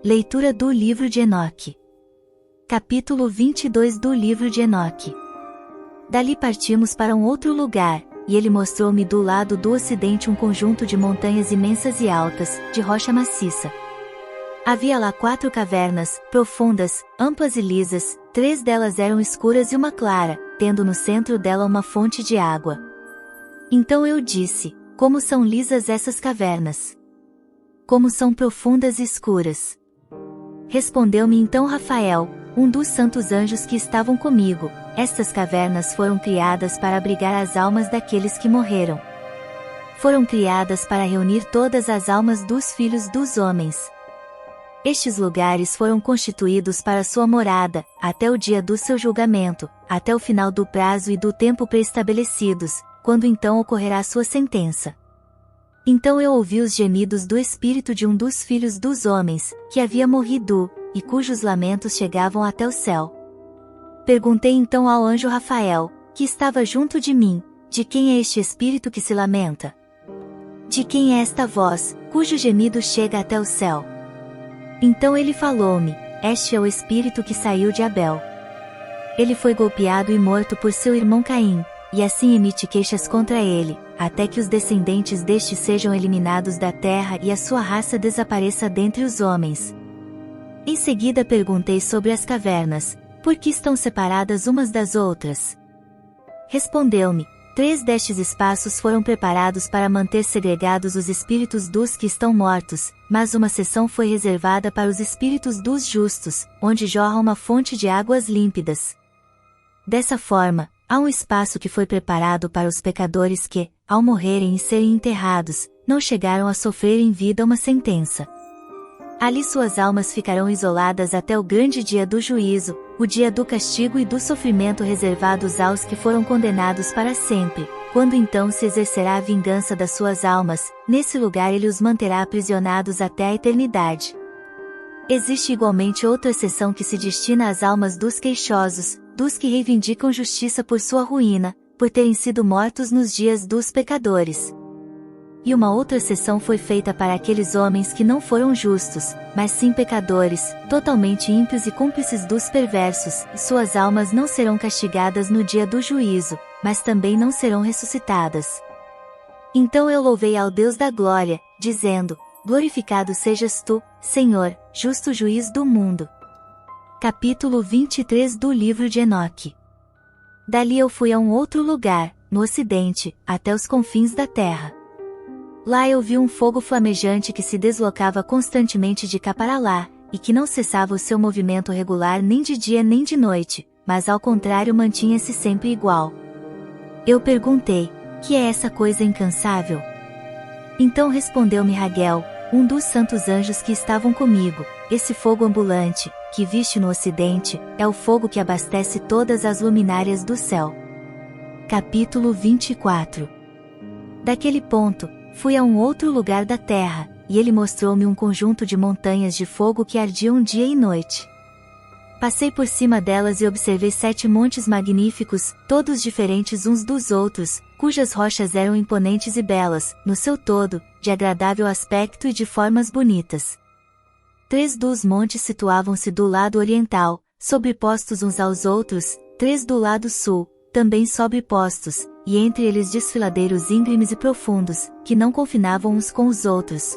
Leitura do livro de Enoque. Capítulo 22 do livro de Enoque. Dali partimos para um outro lugar, e ele mostrou-me do lado do ocidente um conjunto de montanhas imensas e altas, de rocha maciça. Havia lá 4 cavernas, profundas, amplas e lisas, 3 delas eram escuras e uma clara, tendo no centro dela uma fonte de água. Então eu disse: como são lisas essas cavernas! Como são profundas e escuras! Respondeu-me então Rafael, um dos santos anjos que estavam comigo: estas cavernas foram criadas para abrigar as almas daqueles que morreram. Foram criadas para reunir todas as almas dos filhos dos homens. Estes lugares foram constituídos para sua morada, até o dia do seu julgamento, até o final do prazo e do tempo preestabelecidos, quando então ocorrerá sua sentença. Então eu ouvi os gemidos do espírito de um dos filhos dos homens, que havia morrido, e cujos lamentos chegavam até o céu. Perguntei então ao anjo Rafael, que estava junto de mim: de quem é este espírito que se lamenta? De quem é esta voz, cujo gemido chega até o céu? Então ele falou-me: este é o espírito que saiu de Abel. Ele foi golpeado e morto por seu irmão Caim, e assim emite queixas contra ele, até que os descendentes deste sejam eliminados da terra e a sua raça desapareça dentre os homens. Em seguida perguntei sobre as cavernas: por que estão separadas umas das outras? Respondeu-me: 3 destes espaços foram preparados para manter segregados os espíritos dos que estão mortos, mas uma seção foi reservada para os espíritos dos justos, onde jorra uma fonte de águas límpidas. Dessa forma, há um espaço que foi preparado para os pecadores que, ao morrerem e serem enterrados, não chegaram a sofrer em vida uma sentença. Ali suas almas ficarão isoladas até o grande dia do juízo, o dia do castigo e do sofrimento reservados aos que foram condenados para sempre, quando então se exercerá a vingança das suas almas. Nesse lugar ele os manterá aprisionados até a eternidade. Existe igualmente outra seção que se destina às almas dos queixosos, dos que reivindicam justiça por sua ruína, por terem sido mortos nos dias dos pecadores. E uma outra seção foi feita para aqueles homens que não foram justos, mas sim pecadores, totalmente ímpios e cúmplices dos perversos, e suas almas não serão castigadas no dia do juízo, mas também não serão ressuscitadas. Então eu louvei ao Deus da glória, dizendo: glorificado sejas tu, Senhor, justo juiz do mundo. Capítulo 23 do livro de Enoque. Dali eu fui a um outro lugar, no ocidente, até os confins da terra. Lá eu vi um fogo flamejante que se deslocava constantemente de cá para lá, e que não cessava o seu movimento regular nem de dia nem de noite, mas ao contrário mantinha-se sempre igual. Eu perguntei: que é essa coisa incansável? Então respondeu-me Raguel, um dos santos anjos que estavam comigo: esse fogo ambulante, que viste no ocidente, é o fogo que abastece todas as luminárias do céu. Capítulo 24. Daquele ponto, fui a um outro lugar da terra, e ele mostrou-me um conjunto de montanhas de fogo que ardiam dia e noite. Passei por cima delas e observei 7 montes magníficos, todos diferentes uns dos outros, cujas rochas eram imponentes e belas, no seu todo, de agradável aspecto e de formas bonitas. 3 dos montes situavam-se do lado oriental, sobrepostos uns aos outros, 3 do lado sul, também sobrepostos, e entre eles desfiladeiros íngremes e profundos, que não confinavam uns com os outros.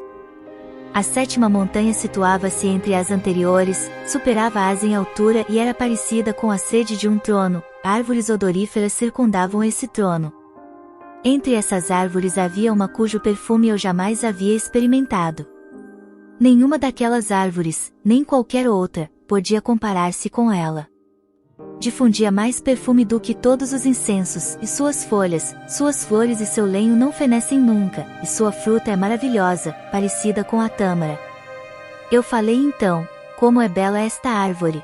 A 7ª montanha situava-se entre as anteriores, superava-as em altura e era parecida com a sede de um trono. Árvores odoríferas circundavam esse trono. Entre essas árvores havia uma cujo perfume eu jamais havia experimentado. Nenhuma daquelas árvores, nem qualquer outra, podia comparar-se com ela. Difundia mais perfume do que todos os incensos, e suas folhas, suas flores e seu lenho não fenecem nunca, e sua fruta é maravilhosa, parecida com a tâmara. Eu falei então: como é bela esta árvore!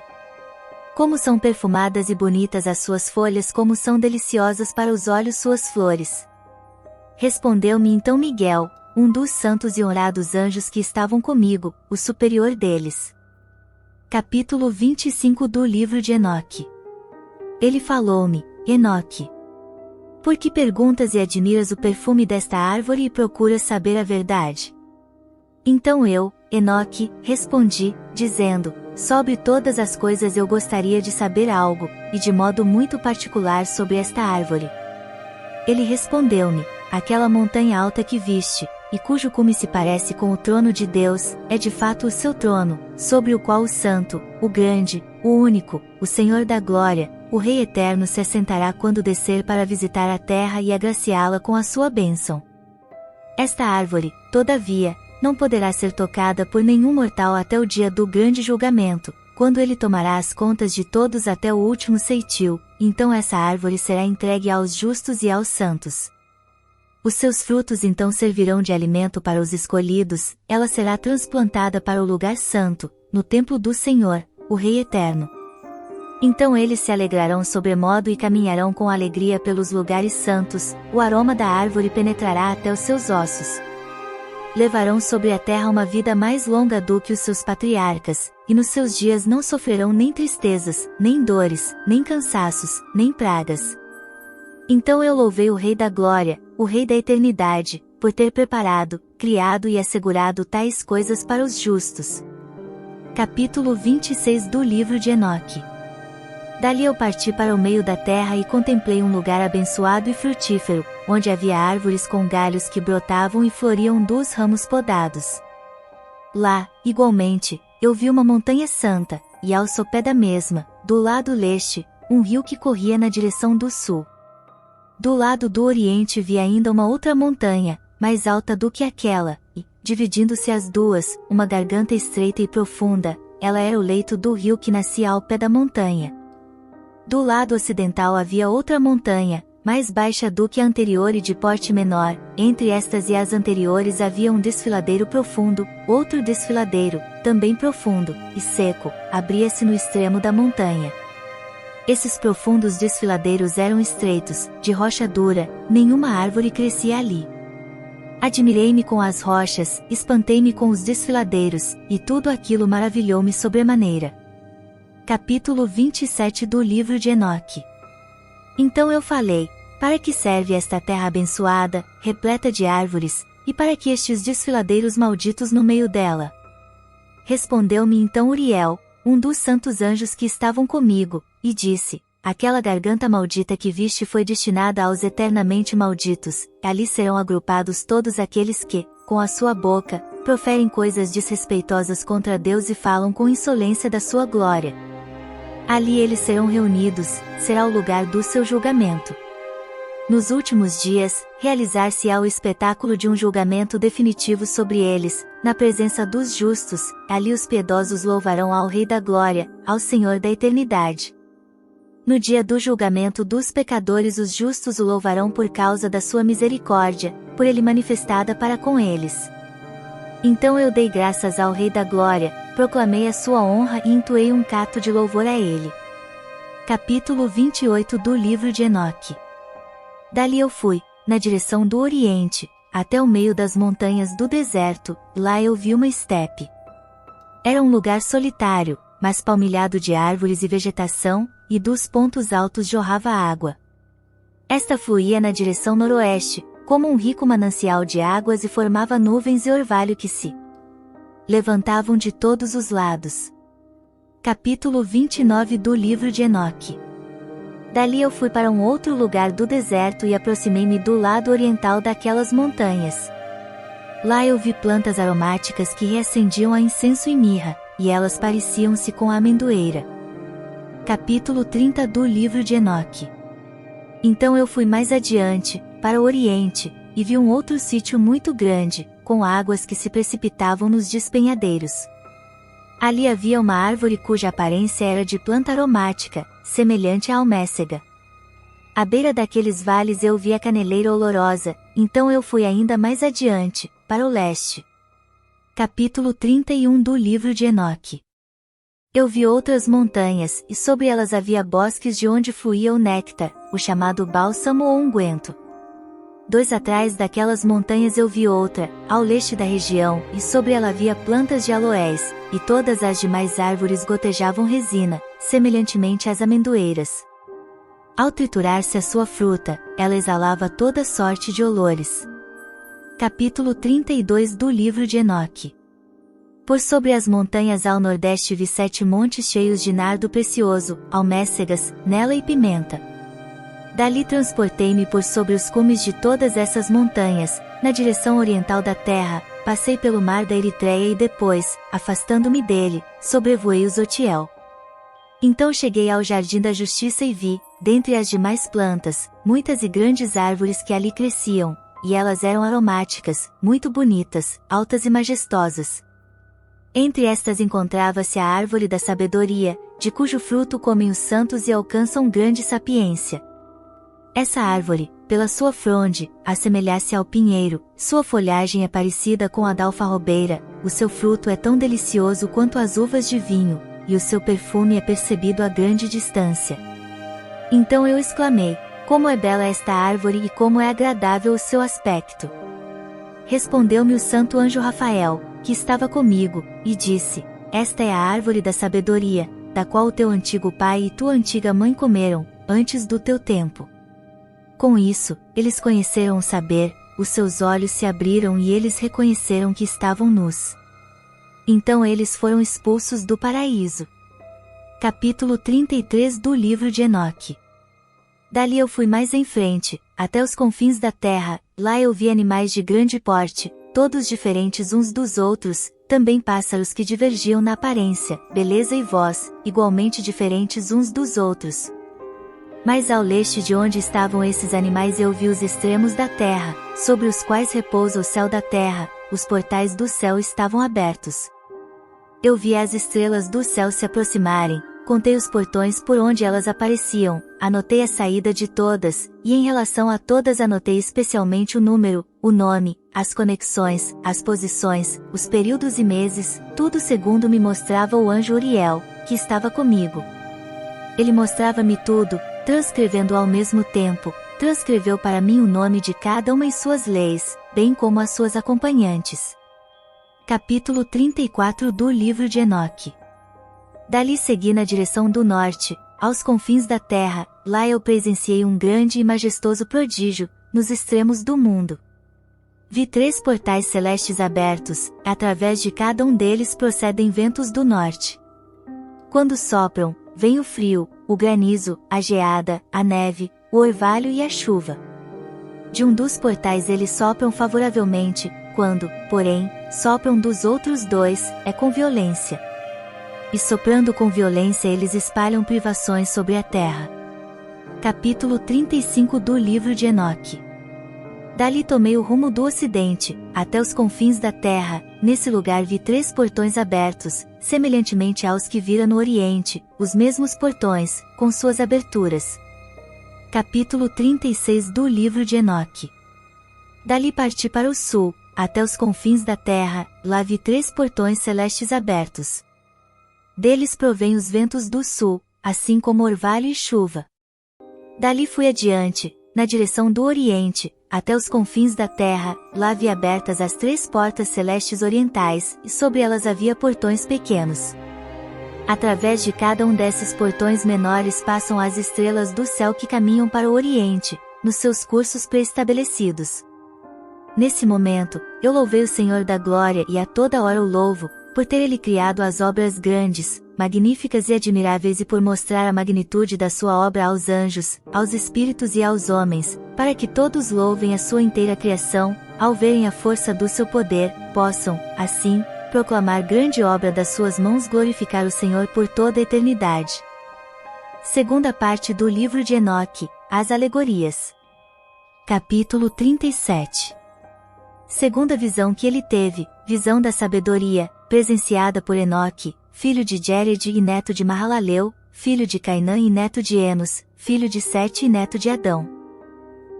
Como são perfumadas e bonitas as suas folhas, como são deliciosas para os olhos suas flores! Respondeu-me então Miguel, um dos santos e honrados anjos que estavam comigo, o superior deles. Capítulo 25 do livro de Enoque. Ele falou-me: Enoque, por que perguntas e admiras o perfume desta árvore e procuras saber a verdade? Então eu, Enoque, respondi, dizendo, sobre todas as coisas eu gostaria de saber algo, e de modo muito particular sobre esta árvore. Ele respondeu-me, aquela montanha alta que viste, e cujo cume se parece com o trono de Deus, é de fato o seu trono, sobre o qual o Santo, o Grande, o Único, o Senhor da Glória, o Rei Eterno se assentará quando descer para visitar a terra e agraciá-la com a sua bênção. Esta árvore, todavia, não poderá ser tocada por nenhum mortal até o dia do grande julgamento, quando ele tomará as contas de todos até o último ceitil, então essa árvore será entregue aos justos e aos santos. Os seus frutos então servirão de alimento para os escolhidos, ela será transplantada para o lugar santo, no templo do Senhor, o Rei Eterno. Então eles se alegrarão sobremodo e caminharão com alegria pelos lugares santos, o aroma da árvore penetrará até os seus ossos. Levarão sobre a terra uma vida mais longa do que os seus patriarcas, e nos seus dias não sofrerão nem tristezas, nem dores, nem cansaços, nem pragas. Então eu louvei o Rei da Glória, o Rei da Eternidade, por ter preparado, criado e assegurado tais coisas para os justos. Capítulo 26 do livro de Enoque. Dali eu parti para o meio da terra e contemplei um lugar abençoado e frutífero, onde havia árvores com galhos que brotavam e floriam dos ramos podados. Lá, igualmente, eu vi uma montanha santa, e ao sopé da mesma, do lado leste, um rio que corria na direção do sul. Do lado do oriente vi ainda uma outra montanha, mais alta do que aquela, e, dividindo-se as duas, uma garganta estreita e profunda, ela era o leito do rio que nascia ao pé da montanha. Do lado ocidental havia outra montanha, mais baixa do que a anterior e de porte menor, entre estas e as anteriores havia um desfiladeiro profundo, outro desfiladeiro, também profundo, e seco, abria-se no extremo da montanha. Esses profundos desfiladeiros eram estreitos, de rocha dura, nenhuma árvore crescia ali. Admirei-me com as rochas, espantei-me com os desfiladeiros, e tudo aquilo maravilhou-me sobremaneira. Capítulo 27 do livro de Enoque. Então eu falei, para que serve esta terra abençoada, repleta de árvores, e para que estes desfiladeiros malditos no meio dela? Respondeu-me então Uriel, um dos santos anjos que estavam comigo, e disse, aquela garganta maldita que viste foi destinada aos eternamente malditos, ali serão agrupados todos aqueles que, com a sua boca, proferem coisas desrespeitosas contra Deus e falam com insolência da sua glória. Ali eles serão reunidos, será o lugar do seu julgamento. Nos últimos dias, realizar-se-á o espetáculo de um julgamento definitivo sobre eles, na presença dos justos, ali os piedosos louvarão ao Rei da Glória, ao Senhor da Eternidade. No dia do julgamento dos pecadores os justos o louvarão por causa da sua misericórdia, por ele manifestada para com eles. Então eu dei graças ao Rei da Glória, proclamei a sua honra e entoei um canto de louvor a ele. Capítulo 28 do livro de Enoque. Dali eu fui, na direção do oriente, até o meio das montanhas do deserto, lá eu vi uma estepe. Era um lugar solitário, mas palmilhado de árvores e vegetação, e dos pontos altos jorrava água. Esta fluía na direção noroeste, como um rico manancial de águas e formava nuvens e orvalho que se levantavam de todos os lados. Capítulo 29 do livro de Enoque. Dali eu fui para um outro lugar do deserto e aproximei-me do lado oriental daquelas montanhas. Lá eu vi plantas aromáticas que reacendiam a incenso e mirra, e elas pareciam-se com a amendoeira. Capítulo 30 do livro de Enoque. Então eu fui mais adiante, para o oriente, e vi um outro sítio muito grande, com águas que se precipitavam nos despenhadeiros. Ali havia uma árvore cuja aparência era de planta aromática, semelhante à almécega. À beira daqueles vales eu vi a caneleira olorosa, então eu fui ainda mais adiante, para o leste. Capítulo 31 do livro de Enoque. Eu vi outras montanhas, e sobre elas havia bosques de onde fluía o néctar, o chamado bálsamo ou unguento. 2 atrás daquelas montanhas eu vi outra, ao leste da região, e sobre ela havia plantas de aloés, e todas as demais árvores gotejavam resina, semelhantemente às amendoeiras. Ao triturar-se a sua fruta, ela exalava toda sorte de olores. Capítulo 32 do livro de Enoque. Por sobre as montanhas ao nordeste vi 7 montes cheios de nardo precioso, almécegas, nela e pimenta. Dali transportei-me por sobre os cumes de todas essas montanhas, na direção oriental da terra, passei pelo mar da Eritreia e depois, afastando-me dele, sobrevoei o Zotiel. Então cheguei ao jardim da justiça e vi, dentre as demais plantas, muitas e grandes árvores que ali cresciam, e elas eram aromáticas, muito bonitas, altas e majestosas. Entre estas encontrava-se a árvore da sabedoria, de cujo fruto comem os santos e alcançam grande sapiência. Essa árvore, pela sua fronde, assemelha-se ao pinheiro, sua folhagem é parecida com a da alfarrobeira, o seu fruto é tão delicioso quanto as uvas de vinho, e o seu perfume é percebido a grande distância. Então eu exclamei: como é bela esta árvore e como é agradável o seu aspecto! Respondeu-me o santo anjo Rafael, que estava comigo, e disse: esta é a árvore da sabedoria, da qual o teu antigo pai e tua antiga mãe comeram, antes do teu tempo. Com isso, eles conheceram o saber, os seus olhos se abriram e eles reconheceram que estavam nus. Então eles foram expulsos do paraíso. Capítulo 33 do livro de Enoque. Dali eu fui mais em frente, até os confins da terra, lá eu vi animais de grande porte, todos diferentes uns dos outros, também pássaros que divergiam na aparência, beleza e voz, igualmente diferentes uns dos outros. Mas ao leste de onde estavam esses animais eu vi os extremos da terra, sobre os quais repousa o céu da terra, os portais do céu estavam abertos. Eu vi as estrelas do céu se aproximarem, contei os portões por onde elas apareciam, anotei a saída de todas, e em relação a todas anotei especialmente o número, o nome, as conexões, as posições, os períodos e meses, tudo segundo me mostrava o anjo Uriel, que estava comigo. Ele mostrava-me tudo, transcrevendo ao mesmo tempo, transcreveu para mim o nome de cada uma e suas leis, bem como as suas acompanhantes. Capítulo 34 do livro de Enoque. Dali segui na direção do norte, aos confins da terra, lá eu presenciei um grande e majestoso prodígio, nos extremos do mundo. Vi 3 portais celestes abertos, através de cada um deles procedem ventos do norte. Quando sopram, vem o frio, o granizo, a geada, a neve, o orvalho e a chuva. De um dos portais eles sopram favoravelmente, quando, porém, sopram dos outros 2, é com violência. E soprando com violência eles espalham privações sobre a terra. Capítulo 35 do livro de Enoque. Dali tomei o rumo do ocidente, até os confins da terra, nesse lugar vi 3 portões abertos, semelhantemente aos que vira no oriente, os mesmos portões, com suas aberturas. Capítulo 36 do livro de Enoque. Dali parti para o sul, até os confins da terra, lá vi 3 portões celestes abertos. Deles provém os ventos do sul, assim como orvalho e chuva. Dali fui adiante, na direção do oriente, até os confins da terra, lá vi abertas as 3 portas celestes orientais, e sobre elas havia portões pequenos. Através de cada um desses portões menores passam as estrelas do céu que caminham para o oriente, nos seus cursos pré-estabelecidos. Nesse momento, eu louvei o Senhor da glória e a toda hora o louvo, por ter ele criado as obras grandes, magníficas e admiráveis e por mostrar a magnitude da sua obra aos anjos, aos espíritos e aos homens, para que todos louvem a sua inteira criação, ao verem a força do seu poder, possam, assim, proclamar grande obra das suas mãos, glorificar o Senhor por toda a eternidade. Segunda parte do livro de Enoque, as alegorias. Capítulo 37. Segunda visão que ele teve, visão da sabedoria, presenciada por Enoque, filho de Jered e neto de Mahalalel, filho de Cainã e neto de Enos, filho de Sete e neto de Adão.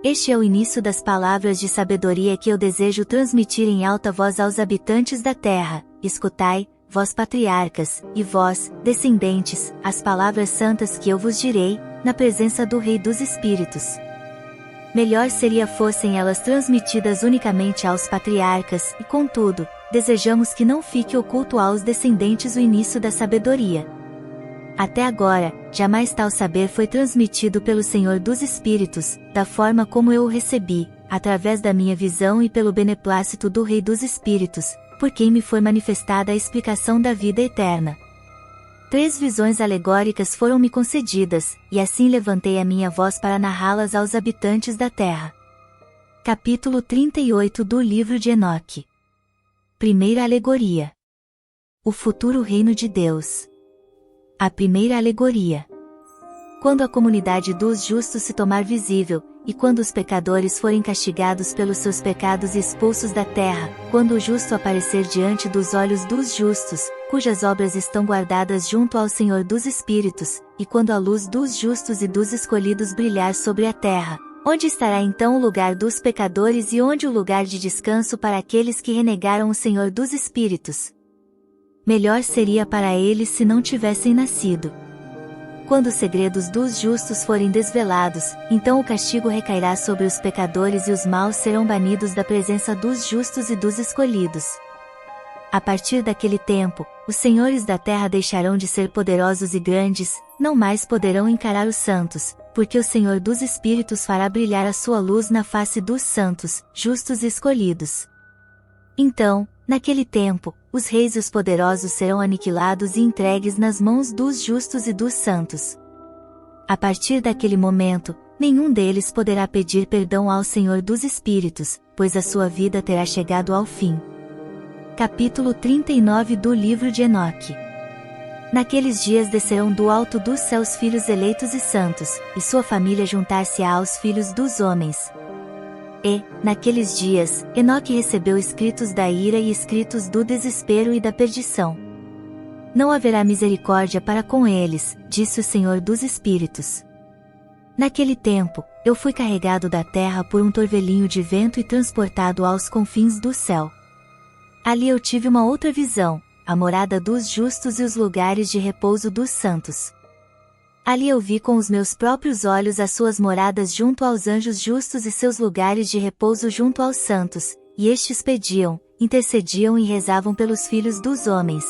Este é o início das palavras de sabedoria que eu desejo transmitir em alta voz aos habitantes da terra. Escutai, vós patriarcas, e vós, descendentes, as palavras santas que eu vos direi, na presença do Rei dos Espíritos. Melhor seria fossem elas transmitidas unicamente aos patriarcas, e contudo, desejamos que não fique oculto aos descendentes o início da sabedoria. Até agora, jamais tal saber foi transmitido pelo Senhor dos Espíritos, da forma como eu o recebi, através da minha visão e pelo beneplácito do Rei dos Espíritos, por quem me foi manifestada a explicação da vida eterna. 3 visões alegóricas foram-me concedidas, e assim levantei a minha voz para narrá-las aos habitantes da terra. Capítulo 38 do livro de Enoque. Primeira alegoria. O futuro reino de Deus. A primeira alegoria. Quando a comunidade dos justos se tornar visível, e quando os pecadores forem castigados pelos seus pecados e expulsos da terra, quando o justo aparecer diante dos olhos dos justos, cujas obras estão guardadas junto ao Senhor dos Espíritos, e quando a luz dos justos e dos escolhidos brilhar sobre a terra, onde estará então o lugar dos pecadores e onde o lugar de descanso para aqueles que renegaram o Senhor dos Espíritos? Melhor seria para eles se não tivessem nascido. Quando os segredos dos justos forem desvelados, então o castigo recairá sobre os pecadores e os maus serão banidos da presença dos justos e dos escolhidos. A partir daquele tempo, os senhores da terra deixarão de ser poderosos e grandes, não mais poderão encarar os santos, porque o Senhor dos Espíritos fará brilhar a sua luz na face dos santos, justos e escolhidos. Então, naquele tempo, os reis e os poderosos serão aniquilados e entregues nas mãos dos justos e dos santos. A partir daquele momento, nenhum deles poderá pedir perdão ao Senhor dos Espíritos, pois a sua vida terá chegado ao fim. Capítulo 39 do livro de Enoque. Naqueles dias descerão do alto dos céus filhos eleitos e santos, e sua família juntar-se-á aos filhos dos homens. E, naqueles dias, Enoque recebeu escritos da ira e escritos do desespero e da perdição. Não haverá misericórdia para com eles, disse o Senhor dos Espíritos. Naquele tempo, eu fui carregado da terra por um torvelinho de vento e transportado aos confins do céu. Ali eu tive uma outra visão, a morada dos justos e os lugares de repouso dos santos. Ali eu vi com os meus próprios olhos as suas moradas junto aos anjos justos e seus lugares de repouso junto aos santos, e estes pediam, intercediam e rezavam pelos filhos dos homens.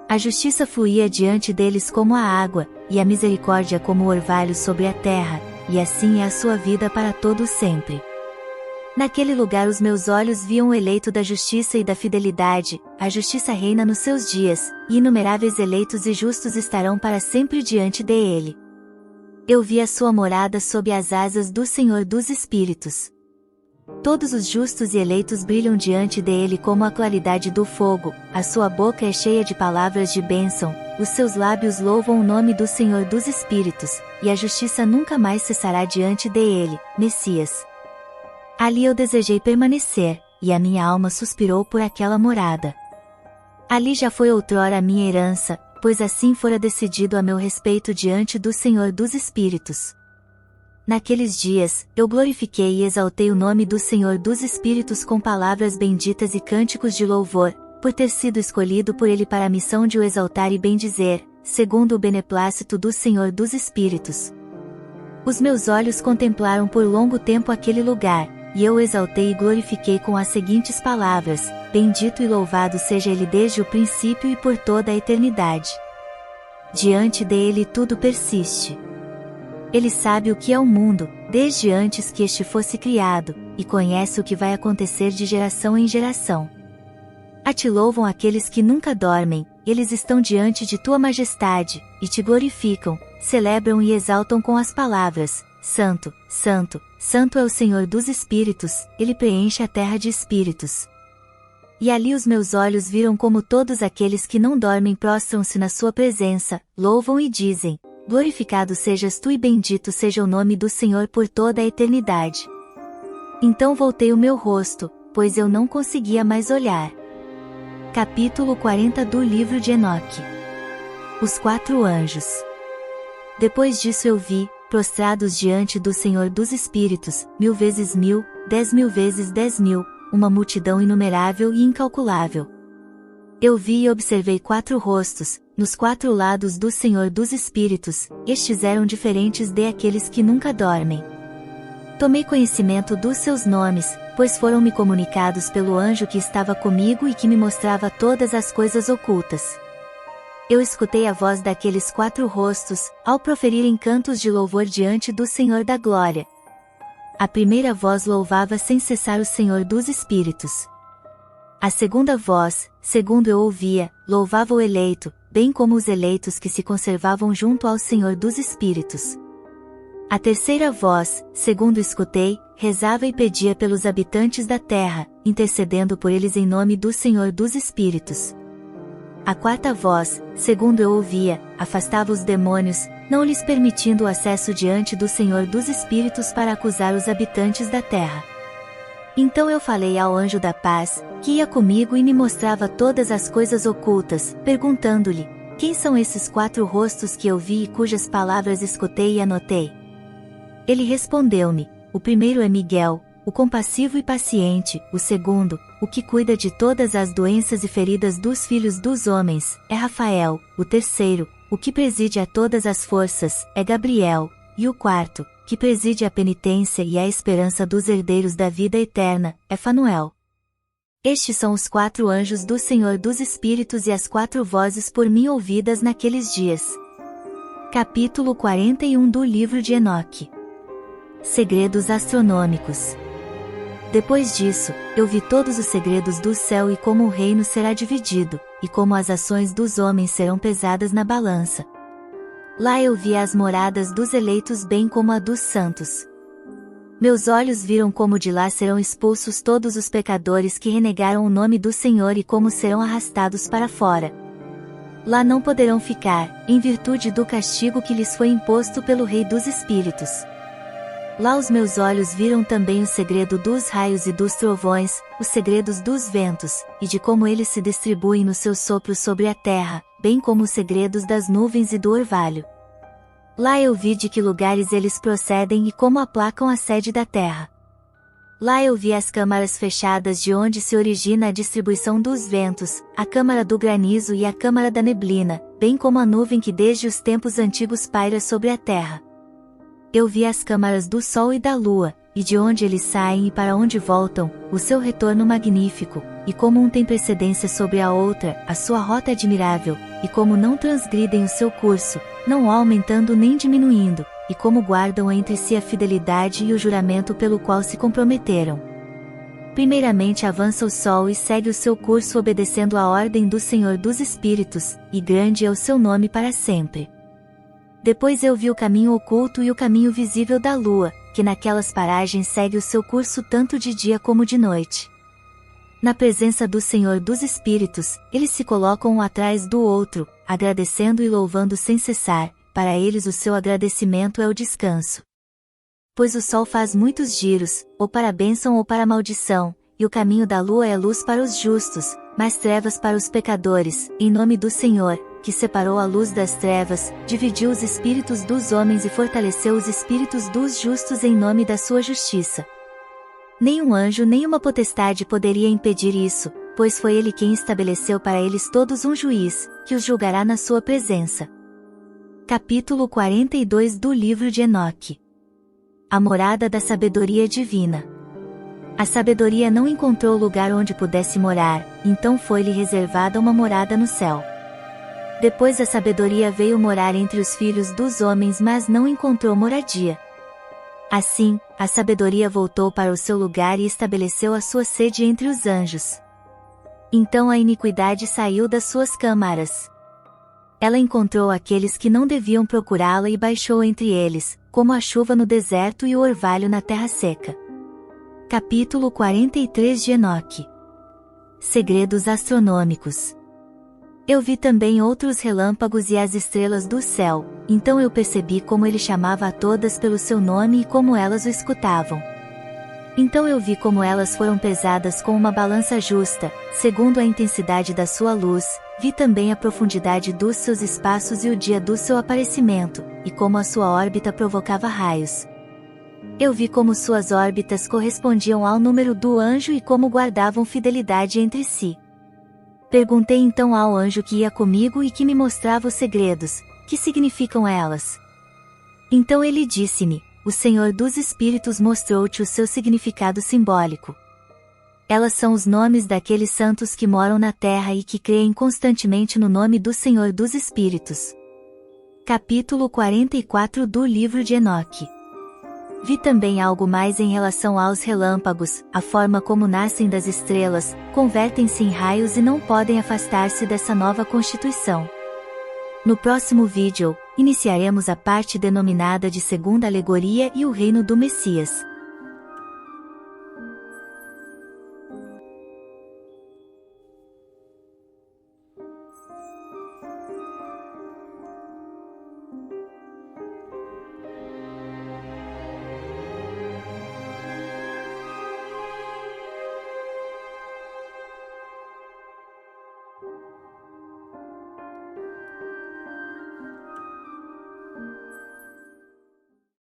A justiça fluía diante deles como a água, e a misericórdia como o orvalho sobre a terra, e assim é a sua vida para todo sempre. Naquele lugar os meus olhos viam o eleito da justiça e da fidelidade, a justiça reina nos seus dias, e inumeráveis eleitos e justos estarão para sempre diante dele. Eu vi a sua morada sob as asas do Senhor dos Espíritos. Todos os justos e eleitos brilham diante dele como a claridade do fogo, a sua boca é cheia de palavras de bênção, os seus lábios louvam o nome do Senhor dos Espíritos, e a justiça nunca mais cessará diante dele, Messias. Ali eu desejei permanecer, e a minha alma suspirou por aquela morada. Ali já foi outrora a minha herança, pois assim fora decidido a meu respeito diante do Senhor dos Espíritos. Naqueles dias, eu glorifiquei e exaltei o nome do Senhor dos Espíritos com palavras benditas e cânticos de louvor, por ter sido escolhido por ele para a missão de o exaltar e bendizer, segundo o beneplácito do Senhor dos Espíritos. Os meus olhos contemplaram por longo tempo aquele lugar, e eu o exaltei e glorifiquei com as seguintes palavras: bendito e louvado seja ele desde o princípio e por toda a eternidade. Diante dele tudo persiste. Ele sabe o que é o mundo, desde antes que este fosse criado, e conhece o que vai acontecer de geração em geração. A ti louvam aqueles que nunca dormem, eles estão diante de tua majestade, e te glorificam, celebram e exaltam com as palavras: Santo, Santo, Santo é o Senhor dos Espíritos, ele preenche a terra de espíritos. E ali os meus olhos viram como todos aqueles que não dormem prostram-se na sua presença, louvam e dizem: glorificado sejas tu e bendito seja o nome do Senhor por toda a eternidade. Então voltei o meu rosto, pois eu não conseguia mais olhar. Capítulo 40 do livro de Enoque. Os 4 anjos. Depois disso eu vi, prostrados diante do Senhor dos Espíritos, 1000 vezes 1000, 10.000 vezes 10.000, uma multidão inumerável e incalculável. Eu vi e observei 4 rostos, nos 4 lados do Senhor dos Espíritos, estes eram diferentes de aqueles que nunca dormem. Tomei conhecimento dos seus nomes, pois foram-me comunicados pelo anjo que estava comigo e que me mostrava todas as coisas ocultas. Eu escutei a voz daqueles 4 rostos, ao proferirem cantos de louvor diante do Senhor da Glória. A primeira voz louvava sem cessar o Senhor dos Espíritos. A segunda voz, segundo eu ouvia, louvava o eleito, bem como os eleitos que se conservavam junto ao Senhor dos Espíritos. A terceira voz, segundo escutei, rezava e pedia pelos habitantes da terra, intercedendo por eles em nome do Senhor dos Espíritos. A quarta voz, segundo eu ouvia, afastava os demônios, não lhes permitindo o acesso diante do Senhor dos Espíritos para acusar os habitantes da terra. Então eu falei ao anjo da paz, que ia comigo e me mostrava todas as coisas ocultas, perguntando-lhe: quem são esses 4 rostos que eu vi e cujas palavras escutei e anotei? Ele respondeu-me: o primeiro é Miguel, o compassivo e paciente; o segundo, o que cuida de todas as doenças e feridas dos filhos dos homens, é Rafael; o terceiro, o que preside a todas as forças, é Gabriel; e o quarto, que preside a penitência e a esperança dos herdeiros da vida eterna, é Fanuel. Estes são os 4 anjos do Senhor dos Espíritos e as 4 vozes por mim ouvidas naqueles dias. Capítulo 41 do livro de Enoque. Segredos astronômicos. Depois disso, eu vi todos os segredos do céu e como o reino será dividido, e como as ações dos homens serão pesadas na balança. Lá eu vi as moradas dos eleitos bem como a dos santos. Meus olhos viram como de lá serão expulsos todos os pecadores que renegaram o nome do Senhor e como serão arrastados para fora. Lá não poderão ficar, em virtude do castigo que lhes foi imposto pelo Rei dos Espíritos. Lá os meus olhos viram também o segredo dos raios e dos trovões, os segredos dos ventos, e de como eles se distribuem no seu sopro sobre a terra, bem como os segredos das nuvens e do orvalho. Lá eu vi de que lugares eles procedem e como aplacam a sede da terra. Lá eu vi as câmaras fechadas de onde se origina a distribuição dos ventos, a câmara do granizo e a câmara da neblina, bem como a nuvem que desde os tempos antigos paira sobre a terra. Eu vi as câmaras do sol e da lua, e de onde eles saem e para onde voltam, o seu retorno magnífico, e como um tem precedência sobre a outra, a sua rota admirável, e como não transgridem o seu curso, não o aumentando nem diminuindo, e como guardam entre si a fidelidade e o juramento pelo qual se comprometeram. Primeiramente avança o sol e segue o seu curso obedecendo à ordem do Senhor dos Espíritos, e grande é o seu nome para sempre. Depois eu vi o caminho oculto e o caminho visível da lua, que naquelas paragens segue o seu curso tanto de dia como de noite. Na presença do Senhor dos Espíritos, eles se colocam um atrás do outro, agradecendo e louvando sem cessar, para eles o seu agradecimento é o descanso. Pois o sol faz muitos giros, ou para a bênção ou para a maldição, e o caminho da lua é luz para os justos, mas trevas para os pecadores, em nome do Senhor, que separou a luz das trevas, dividiu os espíritos dos homens e fortaleceu os espíritos dos justos em nome da sua justiça. Nenhum anjo nem uma potestade poderia impedir isso, pois foi ele quem estabeleceu para eles todos um juiz, que os julgará na sua presença. Capítulo 42 do livro de Enoque. A morada da sabedoria divina. A sabedoria não encontrou lugar onde pudesse morar, então foi-lhe reservada uma morada no céu. Depois a sabedoria veio morar entre os filhos dos homens, mas não encontrou moradia. Assim, a sabedoria voltou para o seu lugar e estabeleceu a sua sede entre os anjos. Então a iniquidade saiu das suas câmaras. Ela encontrou aqueles que não deviam procurá-la e baixou entre eles, como a chuva no deserto e o orvalho na terra seca. Capítulo 43 de Enoque. Segredos astronômicos. Eu vi também outros relâmpagos e as estrelas do céu, então eu percebi como ele chamava a todas pelo seu nome e como elas o escutavam. Então eu vi como elas foram pesadas com uma balança justa, segundo a intensidade da sua luz, vi também a profundidade dos seus espaços e o dia do seu aparecimento, e como a sua órbita provocava raios. Eu vi como suas órbitas correspondiam ao número do anjo e como guardavam fidelidade entre si. Perguntei então ao anjo que ia comigo e que me mostrava os segredos: que significam elas? Então ele disse-me: o Senhor dos Espíritos mostrou-te o seu significado simbólico. Elas são os nomes daqueles santos que moram na terra e que creem constantemente no nome do Senhor dos Espíritos. Capítulo 44 do livro de Enoque. Vi também algo mais em relação aos relâmpagos, a forma como nascem das estrelas, convertem-se em raios e não podem afastar-se dessa nova constituição. No próximo vídeo, iniciaremos a parte denominada de Segunda Alegoria e o Reino do Messias.